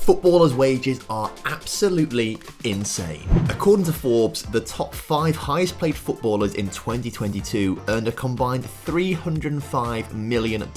Footballers' wages are absolutely insane. According to Forbes, the top 5 highest paid footballers in 2022 earned a combined $305 million.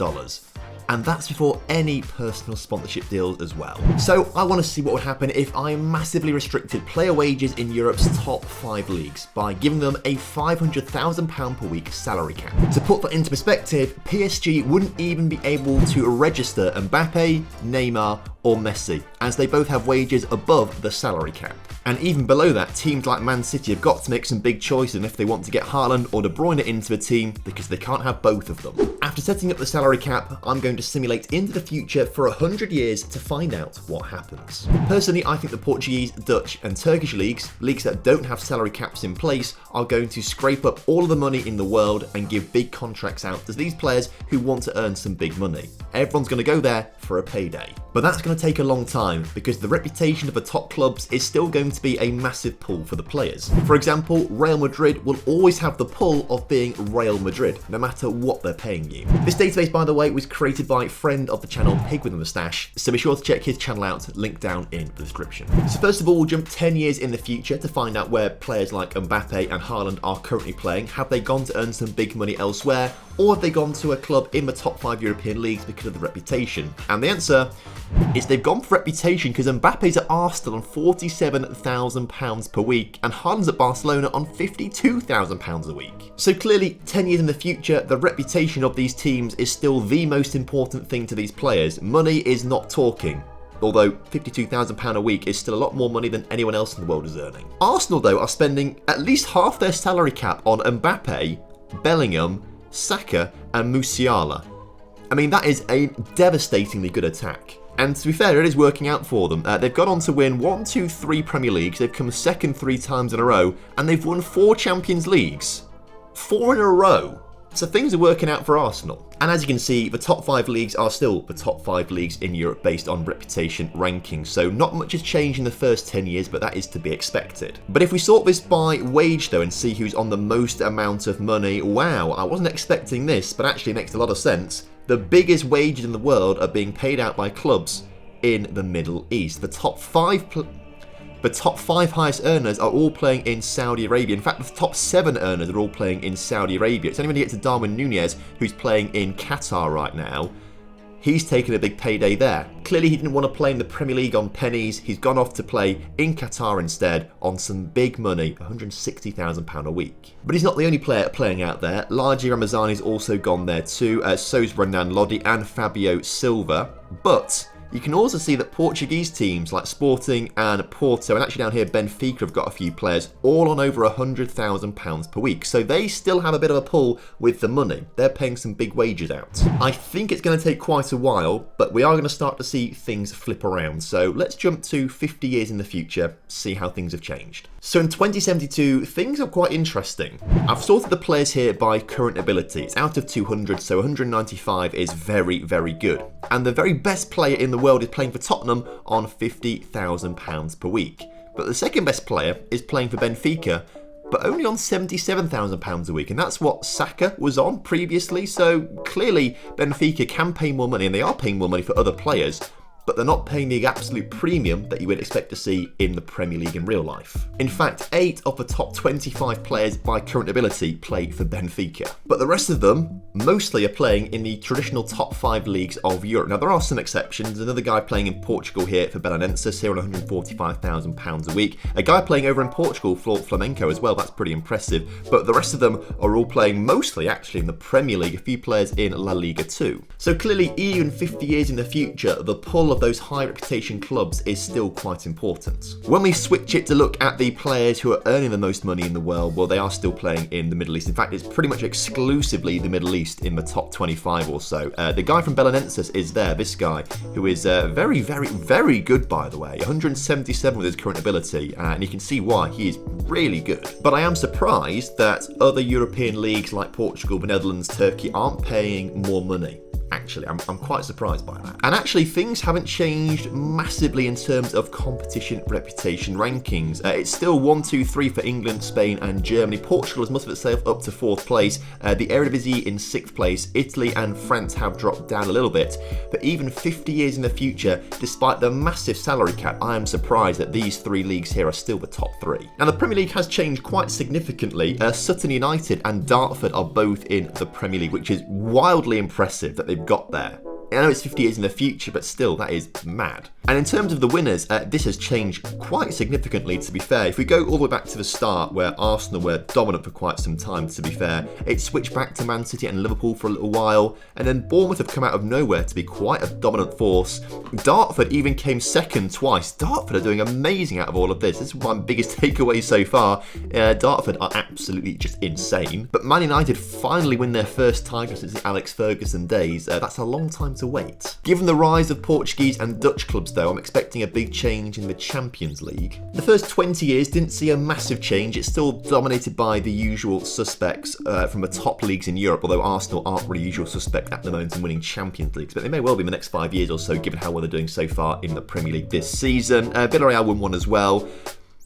And that's before any personal sponsorship deals as well. So I want to see what would happen if I massively restricted player wages in Europe's top 5 leagues by giving them a £500,000 per week salary cap. To put that into perspective, PSG wouldn't even be able to register Mbappe, Neymar, or Messi, as they both have wages above the salary cap. And even below that, teams like Man City have got to make some big choices if they want to get Haaland or De Bruyne into a team, because they can't have both of them. After setting up the salary cap, I'm going to simulate into the future for 100 years to find out what happens. Personally, I think the Portuguese, Dutch and Turkish leagues that don't have salary caps in place, are going to scrape up all of the money in the world and give big contracts out to these players who want to earn some big money. Everyone's going to go there for a payday. But that's going to take a long time, because the reputation of the top clubs is still going to be a massive pull for the players. For example, Real Madrid will always have the pull of being Real Madrid, no matter what they're paying you. This database, by the way, was created by friend of the channel, Pig with a Moustache, so be sure to check his channel out, link down in the description. So first of all, we'll jump 10 years in the future to find out where players like Mbappe and Haaland are currently playing. Have they gone to earn some big money elsewhere, or have they gone to a club in the top 5 European leagues because of the reputation? And the answer is they've gone for reputation, because Mbappe's at Arsenal on £47,000 per week and Haaland's at Barcelona on £52,000 a week. So clearly, 10 years in the future, the reputation of these teams is still the most important thing to these players. Money is not talking. Although £52,000 a week is still a lot more money than anyone else in the world is earning. Arsenal, though, are spending at least half their salary cap on Mbappe, Bellingham, Saka and Musiala. I mean, that is a devastatingly good attack. And to be fair, it is working out for them. They've gone on to win 1, 2, 3 Premier Leagues, they've come second 3 times in a row, and they've won 4 Champions Leagues. 4 in a row. So things are working out for Arsenal. And as you can see, the top 5 leagues are still the top 5 leagues in Europe based on reputation rankings. So not much has changed in the first 10 years, but that is to be expected. But if we sort this by wage though and see who's on the most amount of money, wow, I wasn't expecting this, but actually it makes a lot of sense. The biggest wages in the world are being paid out by clubs in the Middle East. The top 5 highest earners are all playing in Saudi Arabia. In fact, the top 7 earners are all playing in Saudi Arabia. It's only when you get to Darwin Núñez, who's playing in Qatar right now. He's taken a big payday there. Clearly, he didn't want to play in the Premier League on pennies. He's gone off to play in Qatar instead on some big money, £160,000 a week. But he's not the only player playing out there. Largi Ramazani's also gone there too. So's Renan Lodi and Fabio Silva. But you can also see that Portuguese teams like Sporting and Porto, and actually down here Benfica, have got a few players all on over £100,000 per week. So they still have a bit of a pull with the money. They're paying some big wages out. I think it's going to take quite a while, but we are going to start to see things flip around. So let's jump to 50 years in the future, see how things have changed. So in 2072, things are quite interesting. I've sorted the players here by current ability. It's out of 200, so 195 is very, very good. And the very best player in the world is playing for Tottenham on £50,000 per week. But the second best player is playing for Benfica, but only on £77,000 a week. And that's what Saka was on previously. So clearly Benfica can pay more money, and they are paying more money for other players, but they're not paying the absolute premium that you would expect to see in the Premier League in real life. In fact, 8 of the top 25 players by current ability play for Benfica. But the rest of them mostly are playing in the traditional top 5 leagues of Europe. Now, there are some exceptions. Another guy playing in Portugal here for Belenenses, here on £145,000 a week. A guy playing over in Portugal for Flamenco as well, that's pretty impressive. But the rest of them are all playing mostly actually in the Premier League, a few players in La Liga too. So clearly, even 50 years in the future, the pull of those high reputation clubs is still quite important. When we switch it to look at the players who are earning the most money in the world, well, they are still playing in the Middle East. In fact, it's pretty much exclusively the Middle East in the top 25 or so. The guy from Belenenses is there, this guy, who is very, very, very good, by the way. 177 with his current ability, and you can see why. He is really good. But I am surprised that other European leagues like Portugal, the Netherlands, Turkey aren't paying more money. actually. I'm quite surprised by that. And actually, things haven't changed massively in terms of competition reputation rankings. It's still 1, 2, 3 for England, Spain and Germany. Portugal has mustered itself up to 4th place. The Eredivisie in 6th place. Italy and France have dropped down a little bit. But even 50 years in the future, despite the massive salary cap, I am surprised that these 3 leagues here are still the top 3. Now, the Premier League has changed quite significantly. Sutton United and Dartford are both in the Premier League, which is wildly impressive that they've got there. I know it's 50 years in the future, but still, that is mad. And in terms of the winners, this has changed quite significantly, to be fair. If we go all the way back to the start, where Arsenal were dominant for quite some time, to be fair, it switched back to Man City and Liverpool for a little while, and then Bournemouth have come out of nowhere to be quite a dominant force. Dartford even came second twice. Dartford are doing amazing out of all of this. This is my biggest takeaway so far. Dartford are absolutely just insane. But Man United finally win their first title since the Alex Ferguson days. That's a long time to wait. Given the rise of Portuguese and Dutch clubs, though, I'm expecting a big change in the Champions League. The first 20 years didn't see a massive change. It's still dominated by the usual suspects from the top leagues in Europe, although Arsenal aren't really usual suspect at the moment in winning Champions Leagues, but they may well be in the next 5 years or so, given how well they're doing so far in the Premier League this season. Villarreal won one as well.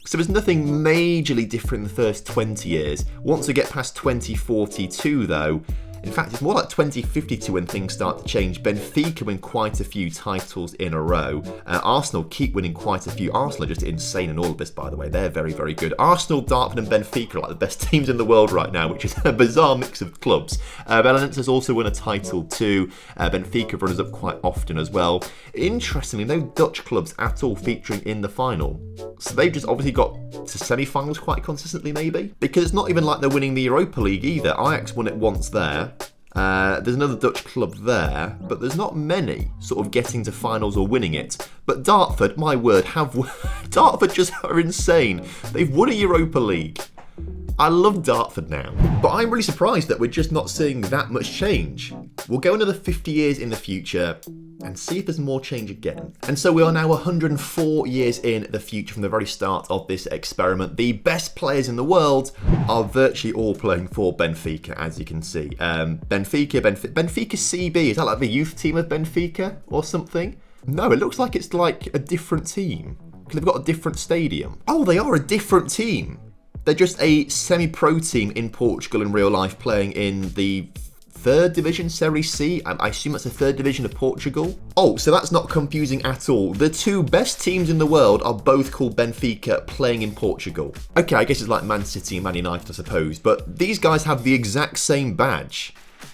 So there's nothing majorly different in the first 20 years. Once we get past 2042, though, in fact, it's more like 2052 when things start to change. Benfica win quite a few titles in a row. Arsenal keep winning quite a few. Arsenal are just insane in all of this, by the way. They're very, very good. Arsenal, Dartford and Benfica are like the best teams in the world right now, which is a bizarre mix of clubs. Belenenses has also won a title too. Benfica runners up quite often as well. Interestingly, no Dutch clubs at all featuring in the final. So they've just obviously got to semi-finals quite consistently, maybe? Because it's not even like they're winning the Europa League either. Ajax won it once there. There's another Dutch club there, but there's not many sort of getting to finals or winning it. But Dartford, my word, Dartford just are insane. They've won a Europa League. I love Dartford now. But I'm really surprised that we're just not seeing that much change. We'll go another 50 years in the future and see if there's more change again. And so we are now 104 years in the future from the very start of this experiment. The best players in the world are virtually all playing for Benfica, as you can see. Benfica CB, is that like the youth team of Benfica or something? No, it looks like it's like a different team. Because they've got a different stadium. Oh, they are a different team. They're just a semi-pro team in Portugal in real life, playing in the 3rd division, Serie C. I assume that's the 3rd division of Portugal. Oh, so that's not confusing at all. The 2 best teams in the world are both called Benfica, playing in Portugal. Okay, I guess it's like Man City and Man United, I suppose, but these guys have the exact same badge.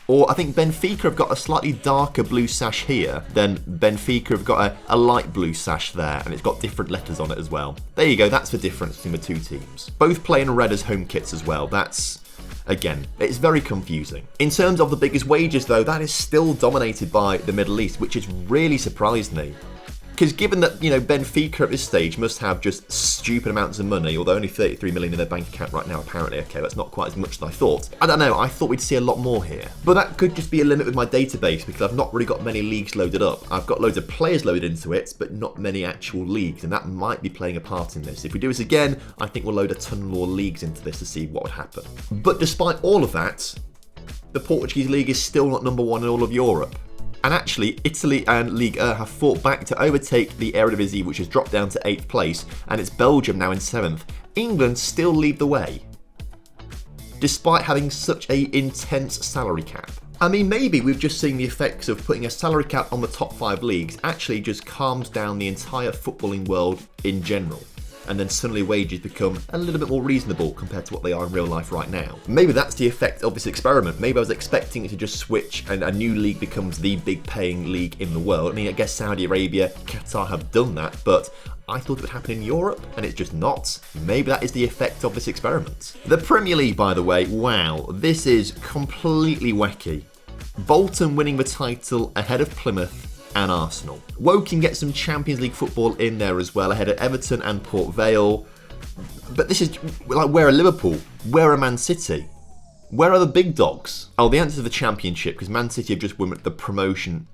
Or I think Benfica have got a slightly darker blue sash here, then Benfica have got a light blue sash there, and it's got different letters on it as well. There you go, that's the difference between the 2 teams. Both play in red as home kits as well. That's, again, it's very confusing. In terms of the biggest wages, though, that is still dominated by the Middle East, which has really surprised me. Because given that, you know, Benfica at this stage must have just stupid amounts of money, although only 33 million in their bank account right now, apparently. Okay, that's not quite as much as I thought. I don't know, I thought we'd see a lot more here. But that could just be a limit with my database, because I've not really got many leagues loaded up. I've got loads of players loaded into it, but not many actual leagues, and that might be playing a part in this. If we do this again, I think we'll load a ton more leagues into this to see what would happen. But despite all of that, the Portuguese league is still not number 1 in all of Europe. And actually, Italy and Ligue 1 have fought back to overtake the Eredivisie, which has dropped down to 8th place, and it's Belgium now in 7th. England still lead the way, despite having such an intense salary cap. I mean, maybe we've just seen the effects of putting a salary cap on the top 5 leagues actually just calms down the entire footballing world in general. And then suddenly wages become a little bit more reasonable compared to what they are in real life right now. Maybe that's the effect of this experiment. Maybe I was expecting it to just switch and a new league becomes the big paying league in the world. I mean, I guess Saudi Arabia, Qatar have done that, but I thought it would happen in Europe, and it's just not. Maybe that is the effect of this experiment. The Premier League, by the way, wow, this is completely wacky. Bolton winning the title ahead of Plymouth and Arsenal. Woking get some Champions League football in there as well, ahead of Everton and Port Vale. But this is like, where are Liverpool? Where are Man City? Where are the big dogs? Oh, the answer to the Championship, because Man City have just won the promotion.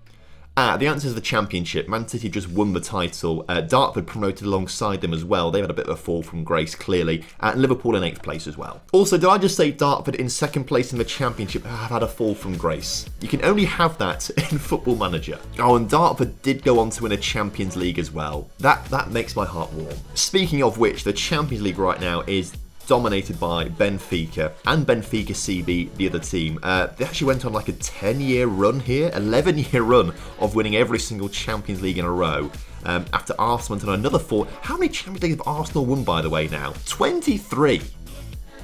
The answer is the Championship. Man City just won the title. Dartford promoted alongside them as well. They've had a bit of a fall from grace, clearly. And Liverpool in 8th place as well. Also, did I just say Dartford in 2nd place in the Championship have had a fall from grace? You can only have that in Football Manager. Oh, and Dartford did go on to win a Champions League as well. That makes my heart warm. Speaking of which, the Champions League right now is dominated by Benfica and Benfica CB, the other team. They actually went on like a 10-year run here, 11-year run of winning every single Champions League in a row. After Arsenal went on another 4. How many Champions Leagues have Arsenal won, by the way, now? 23.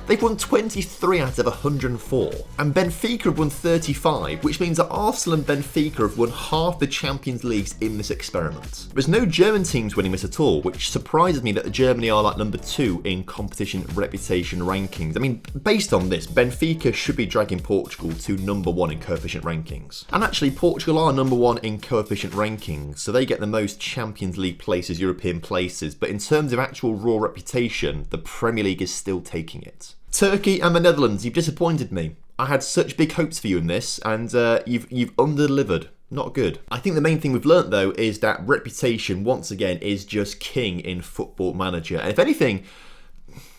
They've won 23 out of 104. And Benfica have won 35, which means that Arsenal and Benfica have won half the Champions Leagues in this experiment. There's no German teams winning this at all, which surprises me that Germany are like number 2 in competition reputation rankings. I mean, based on this, Benfica should be dragging Portugal to number 1 in coefficient rankings. And actually, Portugal are number 1 in coefficient rankings, so they get the most Champions League places, European places, but in terms of actual raw reputation, the Premier League is still taking it. Turkey and the Netherlands, you've disappointed me. I had such big hopes for you in this, and you've under-delivered. Not good. I think the main thing we've learnt, though, is that reputation, once again, is just king in Football Manager. And if anything,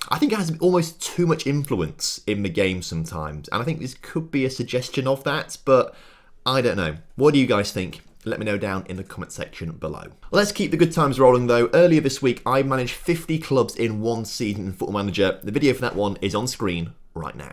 I think it has almost too much influence in the game sometimes. And I think this could be a suggestion of that, but I don't know. What do you guys think? Let me know down in the comment section below. Let's keep the good times rolling though. Earlier this week, I managed 50 clubs in one season in Football Manager. The video for that one is on screen right now.